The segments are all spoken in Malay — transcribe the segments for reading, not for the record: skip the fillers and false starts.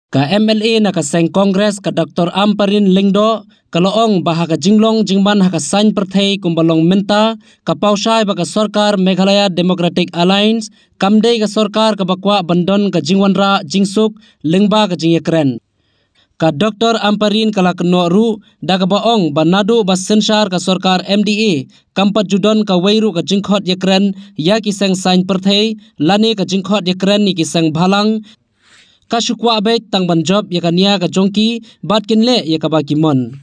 Ka MLA na kaseng Kongres ka Dr. Amparin Lingdo kaloong baha ka jinglong jingban ha ka sign perthei kumbalong menta ka pausai ba ka Sarkar Meghalaya Democratic Alliance kamdei ka Sarkar ka bakwa bandon ka jingwanra jingsuk lingba ka jingyakren. Ka Dr. Amparin kala keno ru daga baong banado ba sensar ka Sarkar MDA kampat judon ka weiru ka jingkhot yakren ya kiseng sign perthei lani ka jingkhot yakren ni kiseng bhalang kasukwa abet tang banjob yakania ka jongki bat kinle yakabakimon.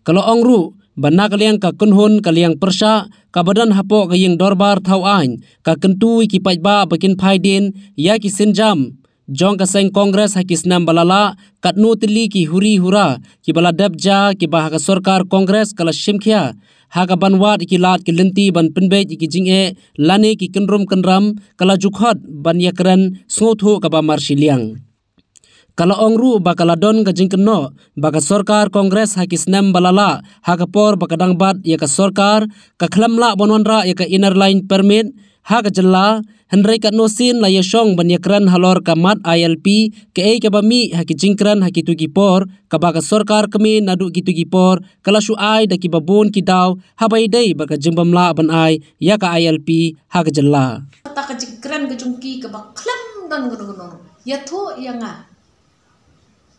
Kalau ongru bana kaliang ka kunhun kaliang persya ka badan hapo ka yeng dorbar thau ain ka kentui ki paitba bakin phaidin ya ki sinjam jong ka seng Kongres hakisnam balala katnu tili ki huri hura ki bala dabja ki bah ka Sarkar Kongres kala shimkhia ha ka banwat ki lat ki linti ban pinbe ki jinge lani ki kenrum kenram kala jukhot ban yakran snothu ka ba marsiliang. Kala ongru bakala don ka jingkeno baka Sarkar Kongres hakisnam balala ha ka por bakadang bat ya ka Sarkar ka khlamla bonwanra ya ka inner line permit ha ka jella Henry kat nosin la yashong ban yakran halor ka mat ILP ke ka bami ha ki jingkran ha ki tugi por ka baka Sarkar kami nadu ki tugi por kala shu ai da ki babun ki daw ha bai dei baka jimbamla ban ai ya ka ILP ha ka jella. Ta ka jingkran ka jungki ka ba khlam dan gono ya tho ya nga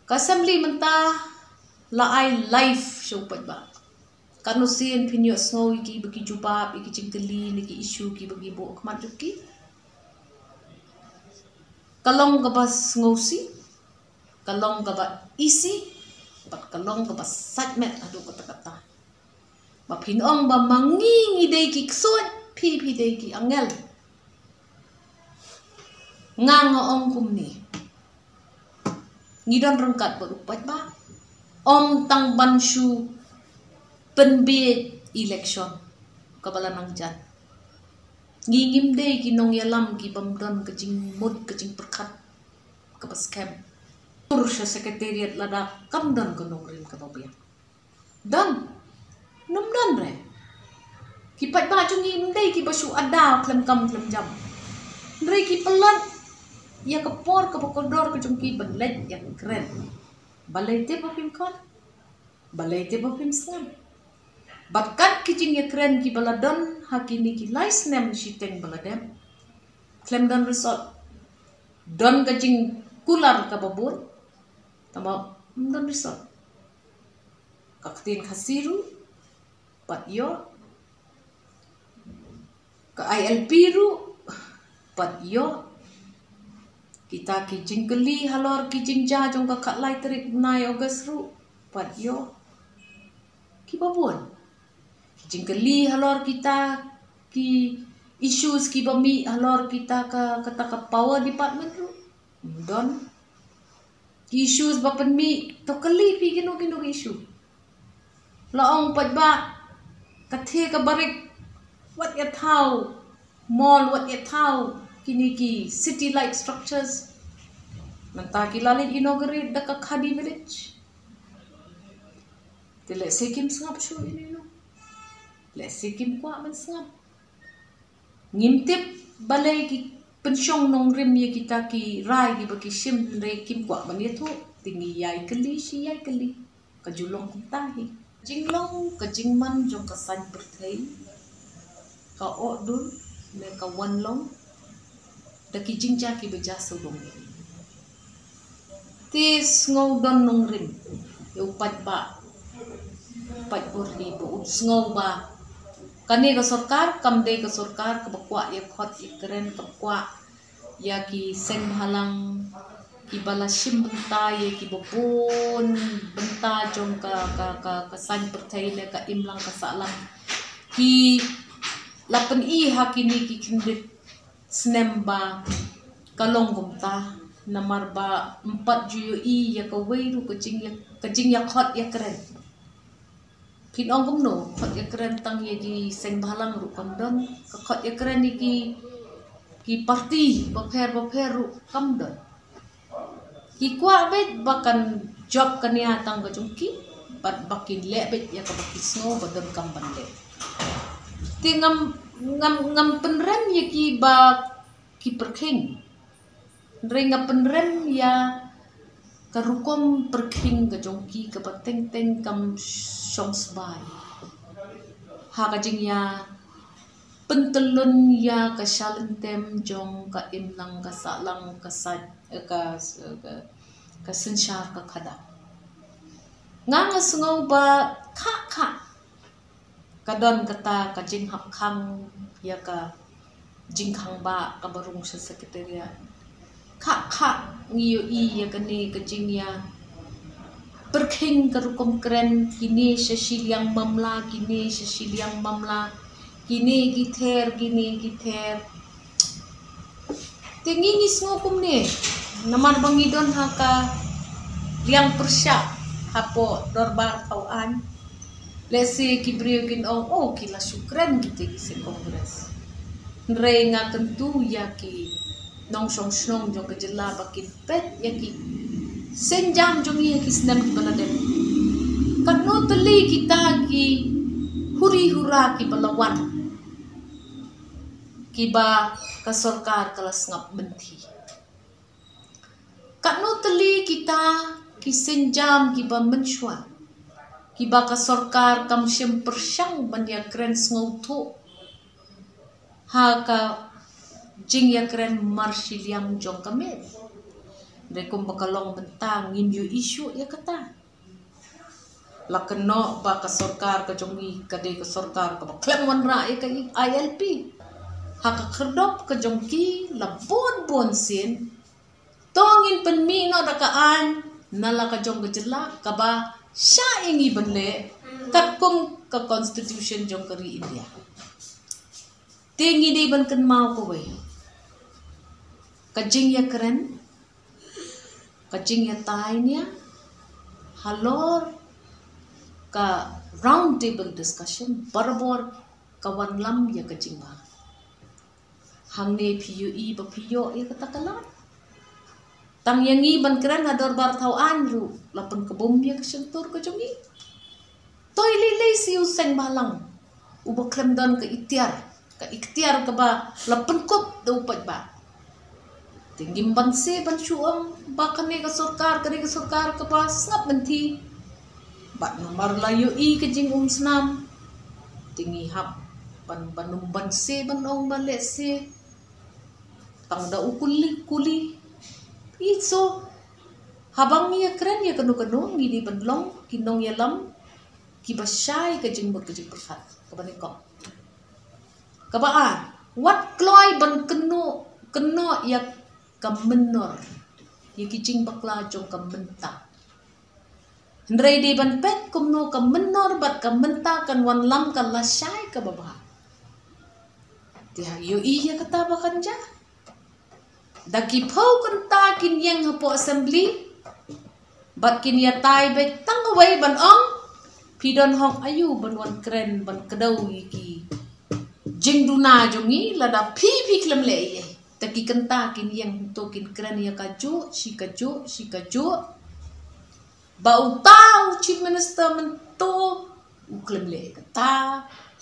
ka assembly menta la ai life show pat ba kanu sin pinyo snow ki bagi jubab ki jingkeli ni ki issue ki bagi bo kmat juki kalong ka bas ngosi kalong ka ba isi pat kalong ka bas satmet adu kata-kata ba pinong ba mangingi dei ki ksot pi dei ki angel ngang ong kumni ngidon rengkat berupat ba om tang banshu penbiet election kabala nang jan ngingim dei ki nong yalam ki bamdon kecing mud kecing perkat ke baskem urusha sekretariat lada kamdan ke nong rim ke babia dan num dan re ki pat ba chung ngim dei ki basu ada klem kam klem jam re ki pelat ya kepor ke pokodor ke jungki benlet yang keren balai te bapim kon balai te bapim slam batkat kijing ya keren ki baladon hakini ki lais nem shiteng baladem klem dan resort don kajing kular ka babun tama don resort kaktin khasiru pat yo ka ILP ru pat yo kita kijing geli halor kijing ja jong ka khatlai tarik 9 August ru pat yo ki babon kijing geli halor kita ki issues ki bami halor kita ka kata ka power department ru don ki issues bapen mi to kali pi gino issue laong pat ba kathe ka barik what ya thau mall what ya thau kini ki city like structures nanta ki lalin inaugurate da ka khadi village tele sekim sngap shu ini no le sekim kwa man sngap ngimtip balai ki pensyong nong rim ye kita ki rai ki baki sim re kim kwa ban ye thu tingi yai kali si yai kali ka julong tahi jinglong ka jingman jong ka san perthei ka odul ne ka wanlong daki jingja ki beja sudong tis ngau don nong rim yo pat ba pat urli bo ngau ba kani ka Sarkar kamde ka Sarkar ka bakwa ya khot ikren ka bakwa ya ki seng halang ki bala shim benta ye ki bobon benta jong ka san perthai le ka imlang ka salang ki lapen I hakini ki kindit snem ba kalong gumta namar ba 4 juyo I ya ka weiru kajing ya khot ya keren pinong gumno khot ya keren tang ye di seng balang ru kamdon ka khot ya keren ni ki parti bapher ru kamdon ki kwa bet bakan job kania tang ka jungki bat bakin lebet ya ka bakis snow badam kamban le tingam ngam penrem ya ki ba ki perkhing ringa penrem ya karukom perking ka jongki ka pateng teng kam shong sbai ha ka jing ya pentelun ya ka shalentem jong ka imlang ka salang ka sad ka sensyar ka khada nga sungau ba kha kadon kata ka jing hap khang ya ka jing khang ba ka barung sa sekretariat kha ngiyo i ya kani ka jing ya perkhing karukom keren kini sesilyang mamla kini sesilyang mamla kini gither tingi ngis ngokum ne namar bangidon haka liang persya hapo dorbar tauan lesi kibriyo kin oh kila syukran gitu kisi kongres nrei nga kentu ya ki nong song jong kejela bakin pet ya ki senjam jong ya ki senam ki baladen kanu teli kita ki huri hura ki balawan kiba ka sarkar kelas ngap menti kanu teli kita ki senjam kiba mensyua kiba ka sarkar kam syem persyang banya kren ngautu ha ka jing ya keren marsiliang jong kamet rekom bakalong mentang ngimyu isu ya kata lakeno ba ka sarkar ka jongi kade ka sarkar ka klem wan ra ka ILP ha ka kherdop ka jongki la bon sin tongin penmi no dakaan nala ka jong gejela ka ba sya ingi benle kat kum ka constitution jong kari India tingi di ban ken mau ko wei kajing ya keren kajing ya tainya halor ka round table discussion barbor kawan lam ya kajing ba hangne PUE ba PIO ya katakala tang yangi ban keren hador bar tau anru lapan kebom ya kesentur ka jongi toy lele siu seng balang uba klem don ka ikhtiar ka ba lapan kop do upat ba tinggim banse ban syuam bakan ni ka sarkar ka ba ngap menti bat nomor layu i ka jing snam tingi hap ban banum banse ban ong balese tang da ukuli iso habang niya keren ya kanu ngidi banlong kinong yalam kibasyai ka jing mur ka jing perfat ka banikok ka baan wat kloy ban keno ya kamenor ya kicing bakla jong kamenta ndrei di ban pet kumno kamenor bat kamenta kan wan lam kan lasai ka baba dia yo iya kata bakan ja daki pau kan ta kin yang hapo assembly bat kin ya tai bet tang away ban ong pidon hong ayu ban wan keren ban kedau iki jing duna jongi lada pi klem le ye taki kenta kin yang tokin keren ya kaju si kaju bau tau chief minister mento uklem le kata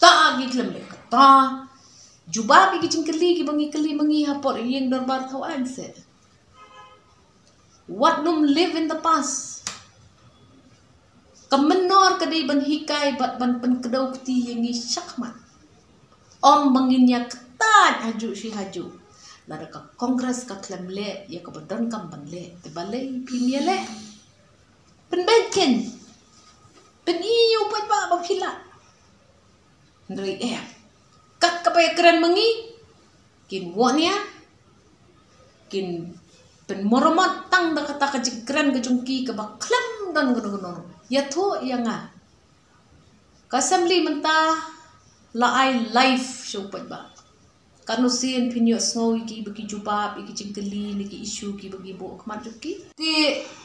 ta gi klem le kata juba bi kicing keli ki bangi hapor yang dorbar tau anse what num live in the past kamenor kadai ban hikai bat ban pen kedau kti yang ni syakmat om banginnya ketat haju lada ka kongres ka klem le ya ka badan kam ban le te balai pimia le pen benken pen iu pat ba phila ndrei kat kapay keren mengi kin wonia kin pen moromot tang da kata ka keren ka jungki ka ba klem dan gono ya tho ya nga ka assembly menta la ai life show pat ba kanu sin pinyo snow iki bagi juba iki jingkeli niki isu ki bagi bo kmat juki ti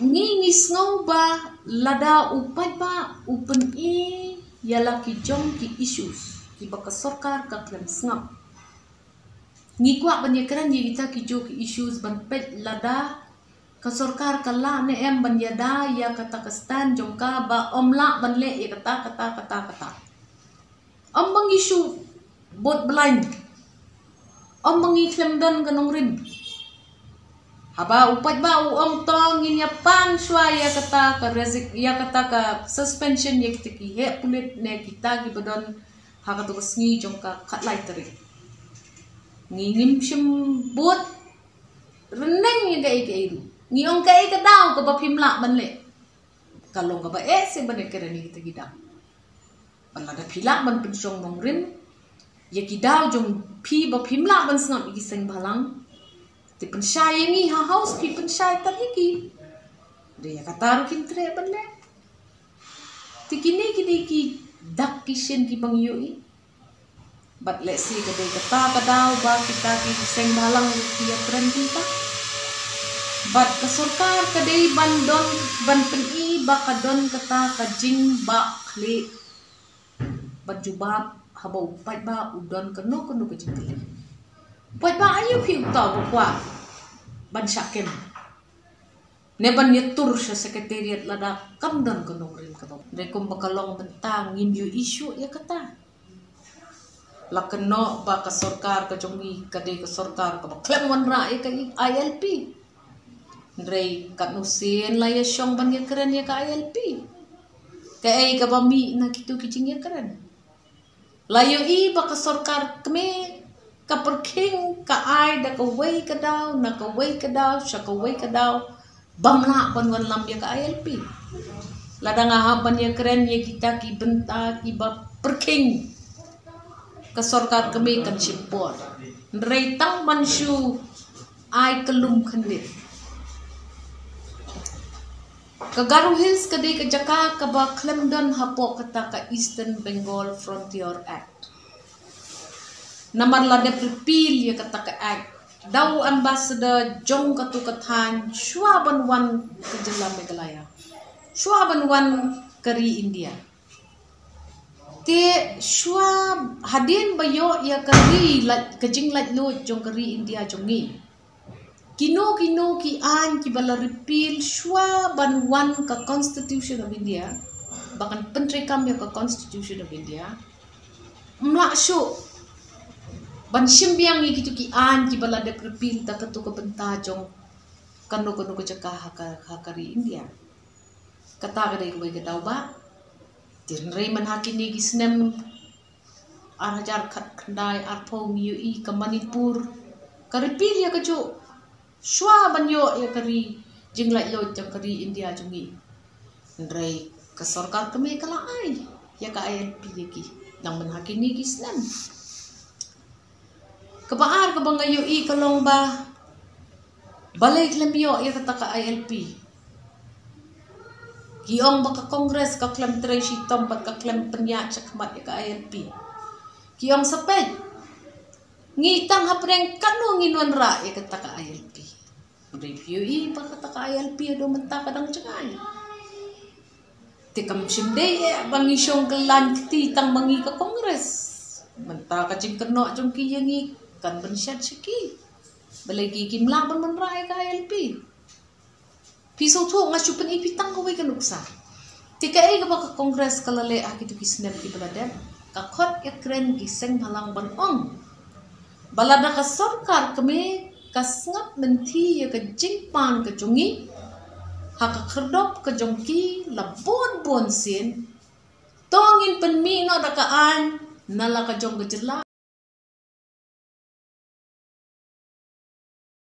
ngi snow ba lada upat ba upen i yala ki jong ki issues ki baka sarkar ka klem snap ngi kwa banya keran ye kita ki jo ki issues ban pet lada ka sarkar ka la ne em ban yada ya kata ka stand jong ka ba omla ban le ya kata om bang issue bot blind om mangi klem don ganong rin Haba upat ba uom tong inya pang shwa ya kata ka rezik ya kata ka suspension ya kita ki he pulit ne kita ki badon haka to sngi jong ka khatlai tari ngim shim bot reneng ya ga iru ngiong ka ka daw ka ba phimla ban le kalong ka ba se ban ke rani kita gida balla da phila ban pinjong nong rin ya ki daw jong phi ba phimla ban snap ki seng balang ti pensyai ni ha house pi pensyai tariki dia kata rukin tre banle ti kini ki dak kishen ki bang yui but let's see kade kata kadaw ba kita ki seng balang dia tren kita but ka sarkar kade bandon ban peni ba kadon kata ka jing ba khle bajubab habau pai ba udon keno ke jingli Pwede ba ayo pi utaw kwa ban syakem ne ban yetur sa sekretariat lada kamdan kanong rin kato rekom bakalong bentang ngimyu isu ya kata lakeno ba ka sarkar ka jongi kade ka sarkar ka baklem wan ra ka ILP ndrei kanusin la ya syong ban ya keren ya ka ILP ka ay ka bami na kitu kijing ya keren layo i ba ka sarkar keme kaperking ka ai da ka wei ka daw na ka wei ka daw sya ka wei ka daw bamla ban wan lam ya ka ILP lada nga haban ya keren ya kita ki benta ki ba perking ka sarkar kami kan simpor reitang mansyu ai kelum khandit ka Garo Hills kadi ka jaka ka ba Clemdon hapo kata ka Eastern Bengal Frontier Act namar la de prepil ya kata ka act daw ambassador jong katu kathan shwaban wan ke jela Meghalaya shwaban wan kari India te shwa hadin bayo ya kari la kajing lat lo jong kari India jongi kino ki an ki bala repeal shwaban wan ka Constitution of India bahkan pentrikam ya ka Constitution of India mlak syu ban simbiang gitu ki an ki bala de prepil ta katu ka benta jong kanu ka jaka hakari India kata ka dai ko ga daw ba tirnrei man hakini ki snem arajar khat khandai arpho ui ka Manipur ka repil ya ka jo shwa ban yo ya kari jinglai lo jang kari India jongi ndrei ka sarkar kami kala ai ya ka ILP ki nang man hakini ki snem kebaar ke bang UI kalong ba balik lemyo ya kata ka ILP giong ba ka kongres ka klem treshi tombat ka klem penya cakmat ya ka ILP giong sepet ngitang hapreng kanu nginwan ra ya kata ka ILP review ba kata ka ILP do menta kadang cengai tikam simde ya bang isyong kelan kiti tang mangi ka kongres menta ka jing keno jong ki yangi kan bensyat siki balagi kimla ban rai ka ILP piso tu nga chupen ipitang ko kan uksa tika e ka ka kongres kalale akitu kisnem ki balade ka khot ekren ki seng halang ban ong balada ka sarkar kami kasngat menti ya ka jingpan ka jongi haka kherdop ka jongki labon bon sin tongin penmi no da ka an nala ka jong ka jela